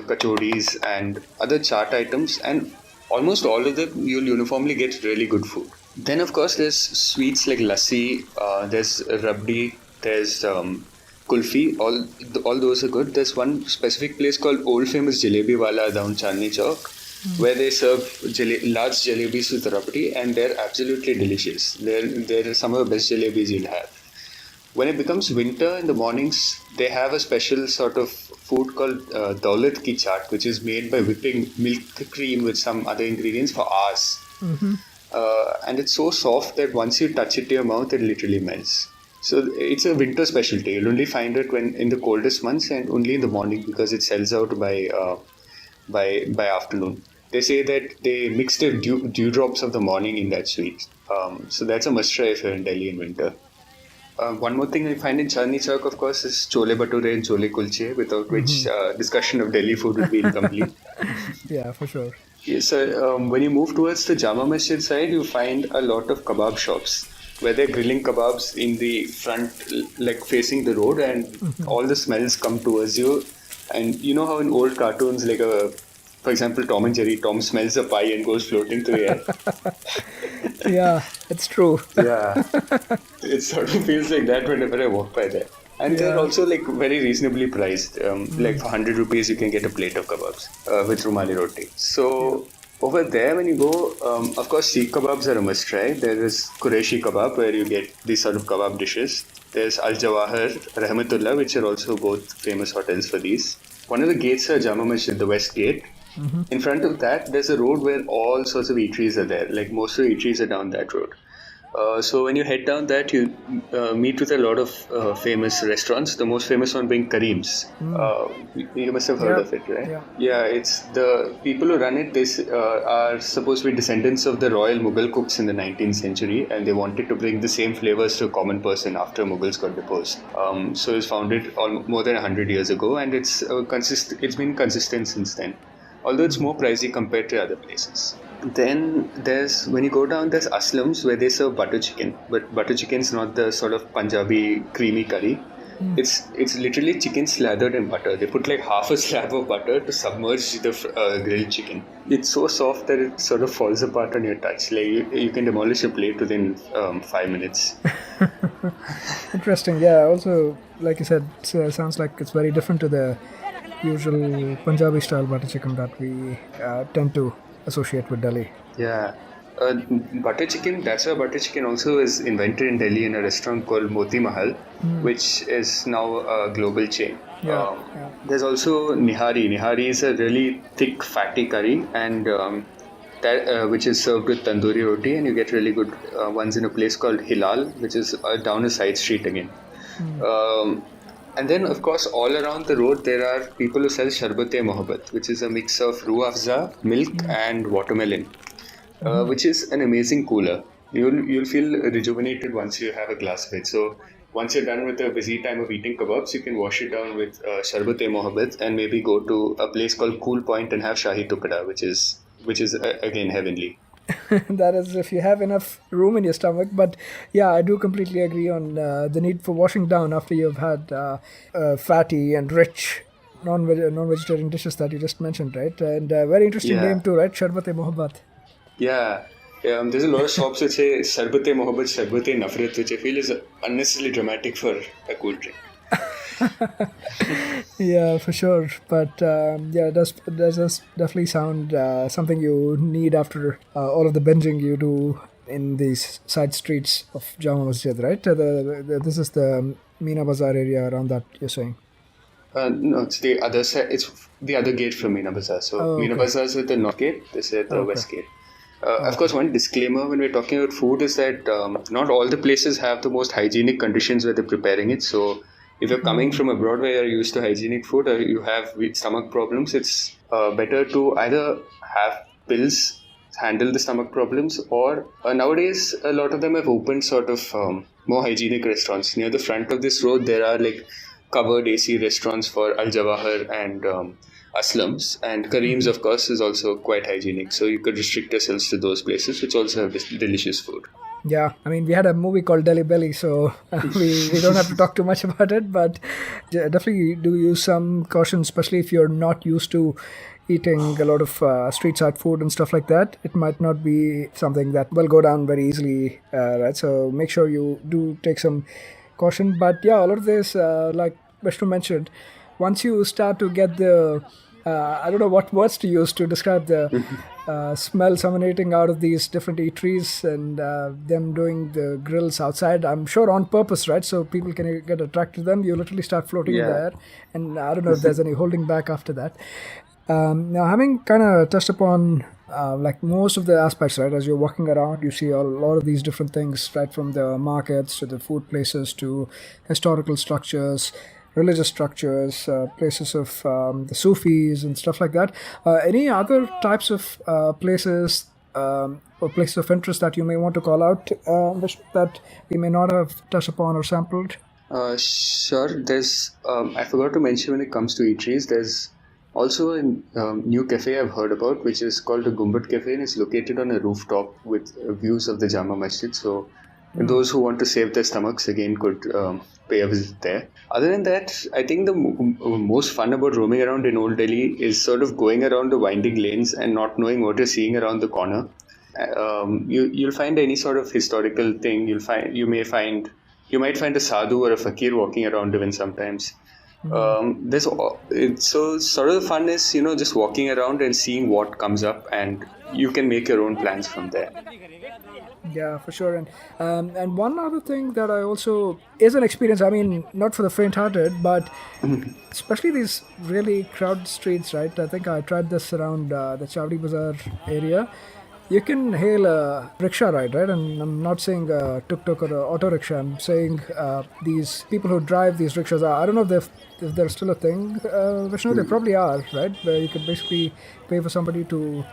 S4: kachoris and other chaat items, and almost all of them you'll uniformly get really good food. Then, of course, there's sweets like lassi, there's rabdi, there's kulfi. All those are good. There's one specific place called Old Famous Jalebi Wala down Chandni Chowk, where they serve large jalebis with rabdi, and they're absolutely delicious. They're some of the best jalebis you'll have. When it becomes winter in the mornings, they have a special sort of food called Daulat ki chaat, which is made by whipping milk cream with some other ingredients for hours. And it's so soft that once you touch it to your mouth, it literally melts. So it's a winter specialty. You'll only find it when in the coldest months and only in the morning, because it sells out by afternoon. They say that they mix the dewdrops of the morning in that sweet. So that's a must try if you're in Delhi in winter. One more thing I find in Chandni Chowk, of course, is chole bhature and chole kulche, without which discussion of Delhi food would be incomplete.
S3: Yeah, for sure.
S4: Yes, so when you move towards the Jama Masjid side, you find a lot of kebab shops where they're grilling kebabs in the front, like facing the road, and all the smells come towards you. And you know how in old cartoons, like for example, Tom and Jerry, Tom smells a pie and goes floating through the air.
S3: Yeah, it's true.
S4: Yeah, it sort of feels like that whenever I walk by there. And they're also like very reasonably priced. Like for 100 rupees, you can get a plate of kebabs with rumali roti. So over there, when you go, of course, Sikh kebabs are a must try. There is Qureshi kebab, where you get these sort of kebab dishes. There's Al Jawahar, Rahmatullah, which are also both famous hotels for these. One of the gates are Jama Masjid, the West Gate. In front of that, there's a road where all sorts of eateries are there. Like most of the eateries are down that road. So when you head down that, you meet with a lot of famous restaurants. The most famous one being Kareem's. You must have heard of it, right? Yeah, it's the people who run it. They are supposed to be descendants of the royal Mughal cooks in the 19th century, and they wanted to bring the same flavors to a common person after Mughals got deposed. So it was founded more than 100 years ago, and it's been consistent since then. Although it's more pricey compared to other places. Then when you go down, there's Aslam's where they serve butter chicken. But butter chicken's not the sort of Punjabi creamy curry. It's literally chicken slathered in butter. They put like half a slab of butter to submerge the grilled chicken. It's so soft that it sort of falls apart on your touch. Like you can demolish a plate within 5 minutes.
S3: Interesting. Yeah. Also, like you said, sounds like it's very different to the usual Punjabi style butter chicken that we tend to associate with Delhi.
S4: Yeah. Butter chicken, that's why butter chicken also is invented in Delhi in a restaurant called Moti Mahal, which is now a global chain. There's also Nihari. Nihari is a really thick, fatty curry, and that which is served with tandoori roti, and you get really good ones in a place called Hilal, which is down a side street again. Um, and then, of course, all around the road there are people who sell Sharbate Mohabbat, which is a mix of Rooh Afza, milk, and watermelon, which is an amazing cooler. You'll feel rejuvenated once you have a glass of it. So once you're done with a busy time of eating kebabs, you can wash it down with Sharbate Mohabbat and maybe go to a place called Cool Point and have Shahi Tukda, which is again heavenly.
S3: That is, if you have enough room in your stomach. But yeah, I do completely agree on the need for washing down after you've had fatty and rich non-vegetarian dishes that you just mentioned, right? And very interesting
S4: Yeah.
S3: name too, right? Sharbate Mohabbat.
S4: Yeah. There's a lot of shops which say Sharbate Mohabbat, Sharbate Nafrat, which I feel is unnecessarily dramatic for a cool drink.
S3: Yeah, for sure. But yeah, does definitely sound something you need after all of the binging you do in these side streets of Jama Masjid, right? This is the Meena Bazaar area around that you're saying.
S4: No, it's the other side. It's the other gate from Meena Bazaar. So
S3: Oh,
S4: Meena
S3: okay.
S4: Bazaar is at the north gate. This is at the
S3: Okay.
S4: west gate. Of course, one disclaimer when we're talking about food is that not all the places have the most hygienic conditions where they're preparing it. So if you're coming from abroad where you're used to hygienic food or you have stomach problems, it's better to either have pills handle the stomach problems, or nowadays a lot of them have opened sort of more hygienic restaurants. Near the front of this road there are like covered AC restaurants for Al Jawahar and Aslam's, and Kareem's of course is also quite hygienic, so you could restrict yourselves to those places which also have delicious food.
S3: Yeah, I mean, we had a movie called Delhi Belly, so we don't have to talk too much about it, but definitely do use some caution, especially if you're not used to eating a lot of street side food and stuff like that. It might not be something that will go down very easily, right? So make sure you do take some caution. But yeah, all of this, like Vishnu mentioned, once you start to get the I don't know what words to use to describe the smells emanating out of these different eateries and them doing the grills outside. I'm sure on purpose, right? So people can get attracted to them. You literally start floating in
S4: Yeah.
S3: the air, and I don't know if there's any holding back after that. Now, having kind of touched upon like most of the aspects, right? As you're walking around, you see a lot of these different things, right? From the markets to the food places to historical structures, religious structures, places of the Sufis and stuff like that. Any other types of places or places of interest that you may want to call out that we may not have touched upon or sampled?
S4: Sure. There's I forgot to mention when it comes to eateries. There's also a new cafe I've heard about, which is called the Gumbad Cafe, and it's located on a rooftop with views of the Jama Masjid. So those who want to save their stomachs again could pay a visit there. Other than that, I think the most fun about roaming around in Old Delhi is sort of going around the winding lanes and not knowing what you're seeing around the corner. You'll find any sort of historical thing. You might find a sadhu or a fakir walking around even sometimes. So sort of the fun is just walking around and seeing what comes up, and you can make your own plans from there.
S3: Yeah, for sure. And one other thing that I also is an experience. I mean, not for the faint-hearted, but especially these really crowded streets, right? I think I tried this around the Chavdi Bazaar area. You can hail a rickshaw ride, right? And I'm not saying a tuk-tuk or a auto rickshaw. I'm saying these people who drive these rickshaws. I don't know if they're still a thing, Vishnu. They probably are, right? Where you can basically pay for somebody to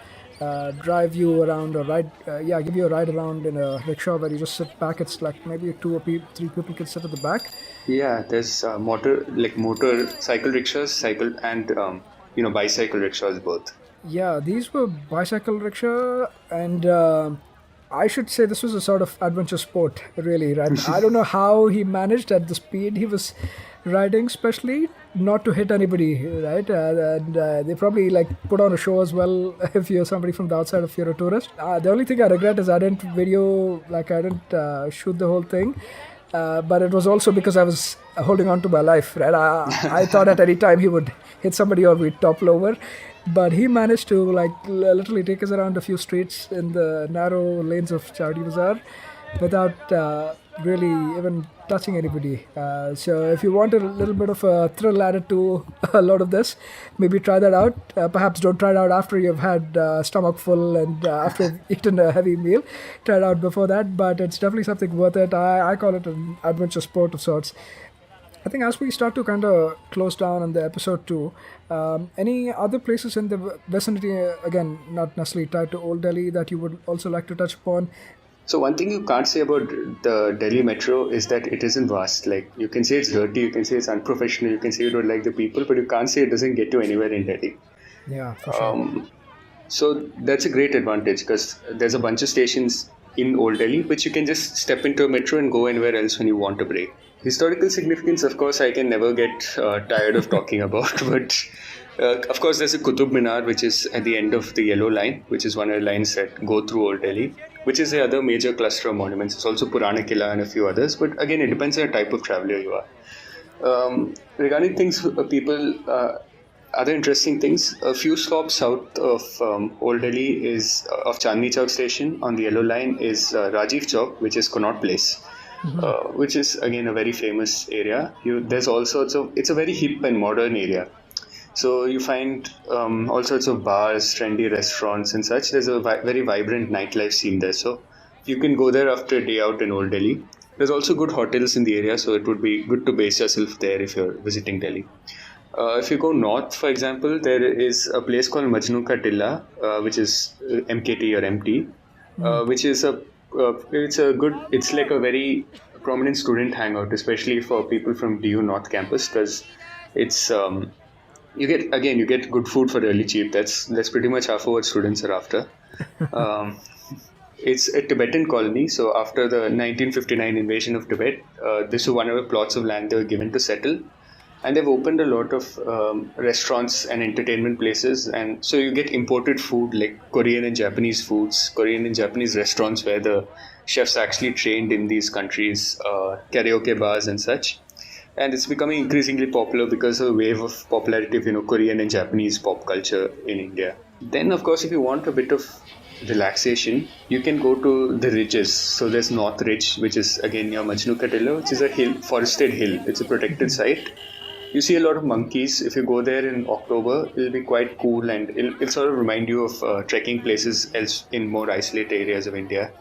S3: drive you around or give you a ride around in a rickshaw where you just sit back. It's like maybe three people can sit at the back.
S4: Yeah, there's motorcycle rickshaws, cycle and bicycle rickshaws both.
S3: Yeah, these were bicycle rickshaw, and I should say this was a sort of adventure sport, really, right? I don't know how he managed at the speed he was riding, especially not to hit anybody, right? And they probably like put on a show as well if you're somebody from the outside, if you're a tourist. The only thing I regret is I didn't shoot the whole thing. But it was also because I was holding on to my life, right? I thought at any time he would hit somebody or we'd topple over. But he managed to literally take us around a few streets in the narrow lanes of Chavdi Bazaar without really even touching anybody. So if you want a little bit of a thrill added to a lot of this, maybe try that out. Perhaps don't try it out after you've had stomach full and after you've eaten a heavy meal. Try it out before that, but it's definitely something worth it. I call it an adventure sport of sorts. I think as we start to kind of close down on the episode too, any other places in the vicinity, again, not necessarily tied to Old Delhi, that you would also like to touch upon?
S4: So one thing you can't say about the Delhi metro is that it isn't vast. Like, you can say it's dirty, you can say it's unprofessional, you can say you don't like the people, but you can't say it doesn't get you anywhere in Delhi.
S3: Yeah, for sure.
S4: So that's a great advantage because there's a bunch of stations in Old Delhi which you can just step into a metro and go anywhere else when you want a break. Historical significance, of course, I can never get tired of talking about, but of course there's a Qutub Minar which is at the end of the yellow line, which is one of the lines that go through Old Delhi, which is the other major cluster of monuments. It's also Purana Qila and a few others, but again, it depends on the type of traveler you are. Regarding things, other interesting things, a few stops south of Old Delhi is of Chandni Chowk station on the yellow line is Rajiv Chowk, which is Connaught Place. Which is again a very famous area. There's all sorts of, it's a very hip and modern area. So you find all sorts of bars, trendy restaurants and such. There's a very vibrant nightlife scene there. So you can go there after a day out in Old Delhi. There's also good hotels in the area, so it would be good to base yourself there if you're visiting Delhi. If you go north, for example, there is a place called Majnu Ka Tilla, which is MKT or MT, which is it's like a very prominent student hangout, especially for people from DU North Campus, because it's you get good food for really cheap. That's pretty much half of what students are after. It's a Tibetan colony, so after the 1959 invasion of Tibet, this was one of the plots of land they were given to settle. And they've opened a lot of restaurants and entertainment places. And so you get imported food like Korean and Japanese foods, Korean and Japanese restaurants where the chefs actually trained in these countries, karaoke bars and such. And it's becoming increasingly popular because of a wave of popularity of, Korean and Japanese pop culture in India. Then, of course, if you want a bit of relaxation, you can go to the ridges. So there's North Ridge, which is again near Majnu Ka Tilla, which is a hill, forested hill. It's a protected site. You see a lot of monkeys. If you go there in October, it'll be quite cool and it'll sort of remind you of trekking places else in more isolated areas of India.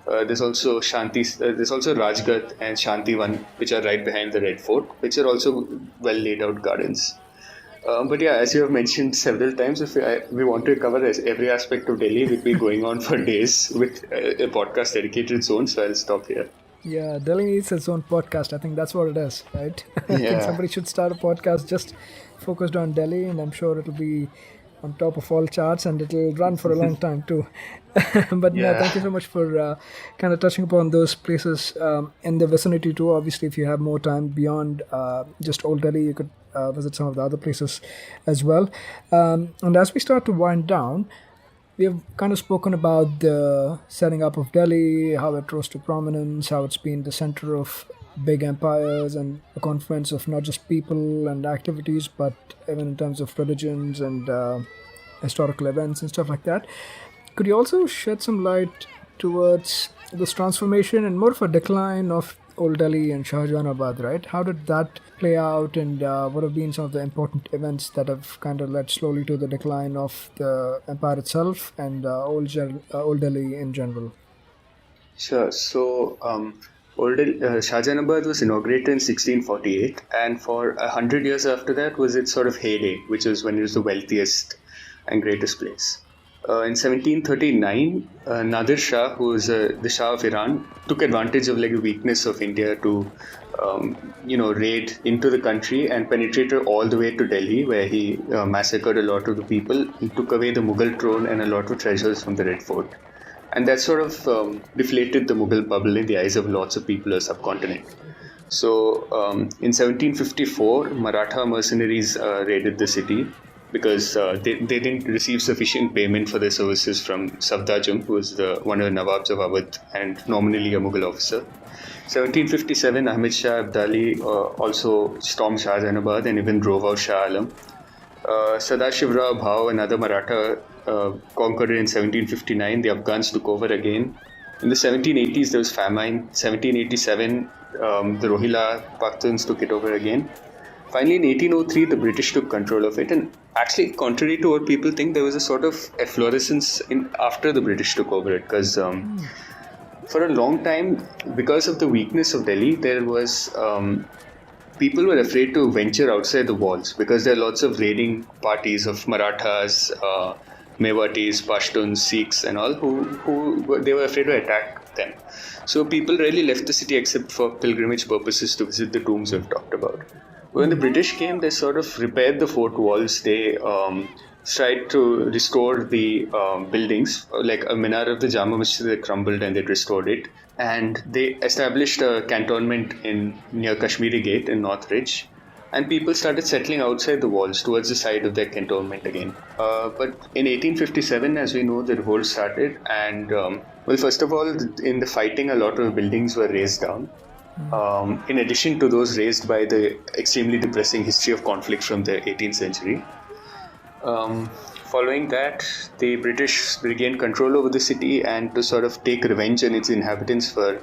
S4: There's also there's also Rajgat and Shantivan, which are right behind the Red Fort, which are also well laid out gardens. But yeah, as you have mentioned several times, if we want to cover every aspect of Delhi, we'll be going on for days with a podcast dedicated to its own, so I'll stop here.
S3: Yeah, Delhi needs its own podcast. I think that's what it is, right? I think
S4: Yeah.
S3: somebody should start a podcast just focused on Delhi, and I'm sure it'll be on top of all charts and it'll run for a long time too. But yeah,
S4: Yeah.
S3: thank you so much for kind of touching upon those places in the vicinity too. Obviously, if you have more time beyond just Old Delhi, you could visit some of the other places as well. And as we start to wind down, we have kind of spoken about the setting up of Delhi, how it rose to prominence, how it's been the center of big empires and a confluence of not just people and activities, but even in terms of religions and historical events and stuff like that. Could you also shed some light towards this transformation and more of a decline of Old Delhi and Shahjahanabad, right? How did that play out, and what have been some of the important events that have kind of led slowly to the decline of the empire itself and Old Delhi in general?
S4: Sure. So, Shahjahanabad was inaugurated in 1648, and for 100 years after that was its sort of heyday, which was when it was the wealthiest and greatest place. In 1739, Nadir Shah, who was the Shah of Iran, took advantage of like the weakness of India to, raid into the country and penetrated all the way to Delhi, where he massacred a lot of the people. He took away the Mughal throne and a lot of treasures from the Red Fort. And that sort of deflated the Mughal bubble in the eyes of lots of people on the subcontinent. So in 1754, Maratha mercenaries raided the city because they didn't receive sufficient payment for their services from Safdarjung, who was one of the Nawabs of Awadh and nominally a Mughal officer. 1757, Ahmed Shah Abdali also stormed Shahjahanabad and even drove out Shah Alam. Sadashiv Rao Bhau, another Maratha, conquered it in 1759. The Afghans took over again. In the 1780s, there was famine. 1787, the Rohilla Pakhtuns took it over again. Finally, in 1803, the British took control of it. And actually, contrary to what people think, there was a sort of efflorescence after the British took over it. Because for a long time, because of the weakness of Delhi, there was... people were afraid to venture outside the walls because there are lots of raiding parties of Marathas, Mewatis, Pashtuns, Sikhs and all they were afraid to attack them. So people rarely left the city except for pilgrimage purposes to visit the tombs we've talked about. When the British came, they sort of repaired the fort walls. They tried to restore the buildings, like a minar of the Jama Masjid, they crumbled and they restored it. And they established a cantonment near Kashmiri Gate in North Ridge. And people started settling outside the walls towards the side of their cantonment again. But in 1857, as we know, the revolt started. And, first of all, in the fighting, a lot of buildings were razed down. In addition to those raised by the extremely depressing history of conflict from the 18th century. Following that, the British regained control over the city, and to sort of take revenge on its inhabitants for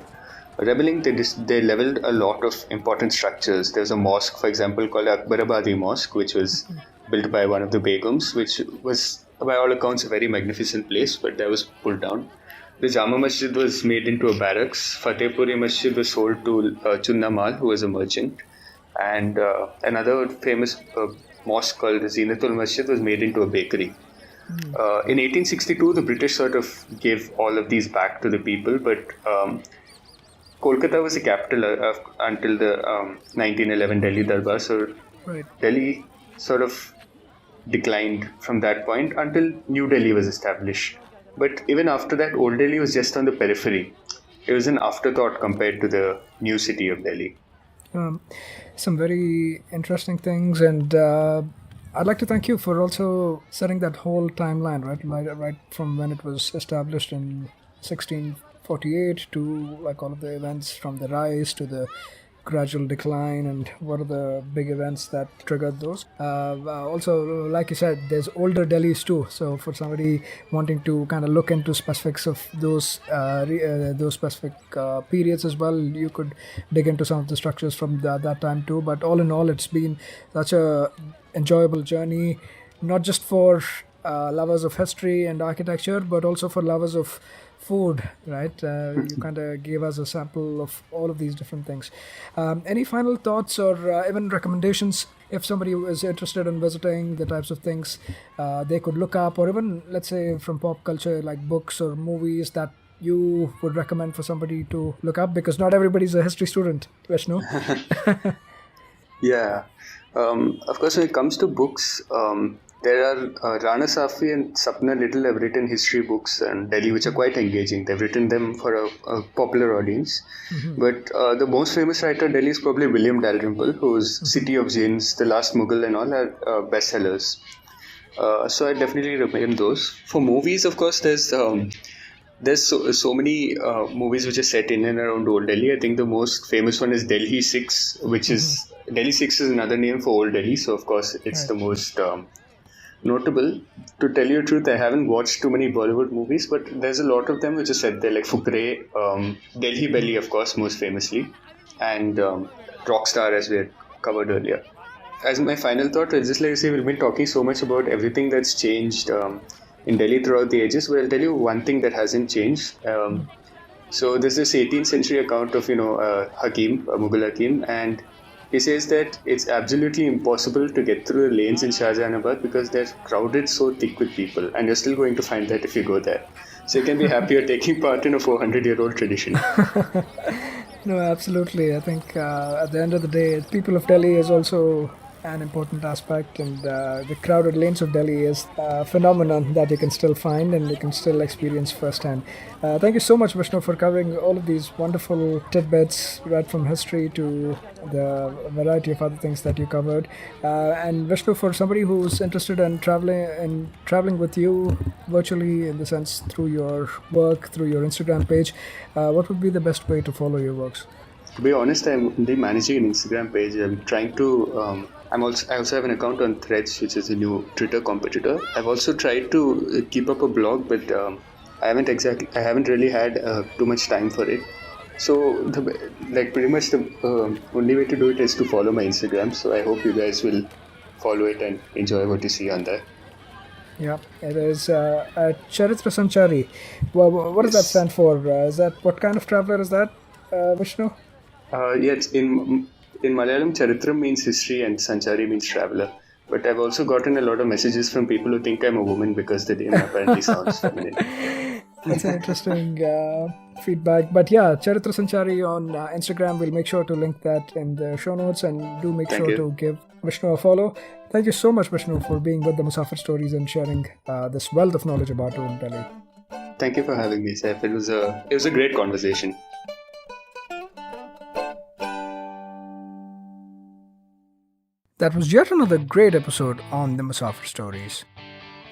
S4: rebelling, they leveled a lot of important structures. There was a mosque, for example, called Akbarabadi Mosque, which was built by one of the Begums, which was, by all accounts, a very magnificent place, but that was pulled down. The Jama Masjid was made into a barracks. Fatehpuri Masjid was sold to Chunna Mal, who was a merchant. And another famous mosque called Zinatul Masjid was made into a bakery. In 1862, the British sort of gave all of these back to the people, but Kolkata was the capital until the 1911 Delhi Darbar. So Delhi sort of declined from that point until New Delhi was established. But even after that, Old Delhi was just on the periphery. It was an afterthought compared to the new city of Delhi.
S3: Some very interesting things, and I'd like to thank you for also setting that whole timeline, right from when it was established in 1648 to like all of the events from the rise to the gradual decline, and what are the big events that triggered those. Also, like you said, there's older Delhis too. So for somebody wanting to kind of look into specifics of those specific periods as well, you could dig into some of the structures from that time too. But all in all, it's been such a enjoyable journey, not just for lovers of history and architecture, but also for lovers of food, right? You kind of gave us a sample of all of these different things. Any final thoughts or even recommendations if somebody is interested in visiting, the types of things they could look up, or even, let's say, from pop culture, like books or movies that you would recommend for somebody to look up? Because not everybody's a history student, Vishnu.
S4: Yeah. Of course, when it comes to books, there are Rana Safi and Sapna Little have written history books in Delhi, which are quite engaging. They've written them for a popular audience. Mm-hmm. But the most famous writer in Delhi is probably William Dalrymple, whose City of Jinns, The Last Mughal and all are bestsellers. So I definitely recommend those. For movies, of course, there's so many movies which are set in and around Old Delhi. I think the most famous one is Delhi 6, which is... Delhi 6 is another name for Old Delhi. So, of course, it's the most... notable. To tell you the truth, I haven't watched too many Bollywood movies, but there's a lot of them which are set there, like Fukre, Delhi Belly, of course, most famously, and Rockstar, as we had covered earlier. As my final thought, I'll just like to say, we've been talking so much about everything that's changed in Delhi throughout the ages, but I'll tell you one thing that hasn't changed. So there's this 18th century account of, Hakim, a Mughal Hakim, and he says that it's absolutely impossible to get through the lanes in Shahjahanabad because they're crowded so thick with people, and you're still going to find that if you go there. So you can be happy you're taking part in a 400-year-old tradition.
S3: No, absolutely. I think at the end of the day, people of Delhi is also an important aspect, and the crowded lanes of Delhi is a phenomenon that you can still find and you can still experience firsthand. Thank you so much, Vishnu, for covering all of these wonderful tidbits, right from history to the variety of other things that you covered. And Vishnu, for somebody who's interested in traveling with you virtually, in the sense through your work, through your Instagram page, what would be the best way to follow your works?
S4: To be honest, I'm only managing an Instagram page. I'm trying to... I also have an account on Threads, which is a new Twitter competitor. I've also tried to keep up a blog, but I haven't really had too much time for it. So pretty much the only way to do it is to follow my Instagram. So I hope you guys will follow it and enjoy what you see on there.
S3: Yeah, it is Charitra Sanchari. What does that
S4: Yes.
S3: stand for? Is that what kind of traveler is that, Vishnu?
S4: Yes, in Malayalam, Charitram means history and Sanchari means traveler. But I've also gotten a lot of messages from people who think I'm a woman because the name apparently sounds feminine.
S3: That's an interesting feedback. But yeah, Charitra Sanchari on Instagram. We'll make sure to link that in the show notes, and do make
S4: Thank
S3: sure
S4: you.
S3: to give Vishnu a follow. Thank you so much, Vishnu, for being with the Musafir Stories and sharing this wealth of knowledge about old Delhi.
S4: Thank you for having me, Saif. It was a great conversation.
S3: That was yet another great episode on the Musafir Stories.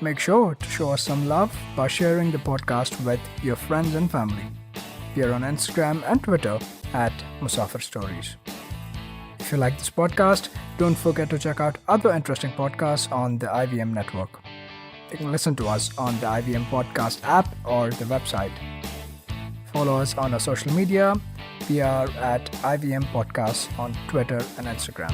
S3: Make sure to show us some love by sharing the podcast with your friends and family. We are on Instagram and Twitter at Musafir Stories. If you like this podcast, don't forget to check out other interesting podcasts on the IVM network. You can listen to us on the IVM podcast app or the website. Follow us on our social media. We are at IVM Podcasts on Twitter and Instagram.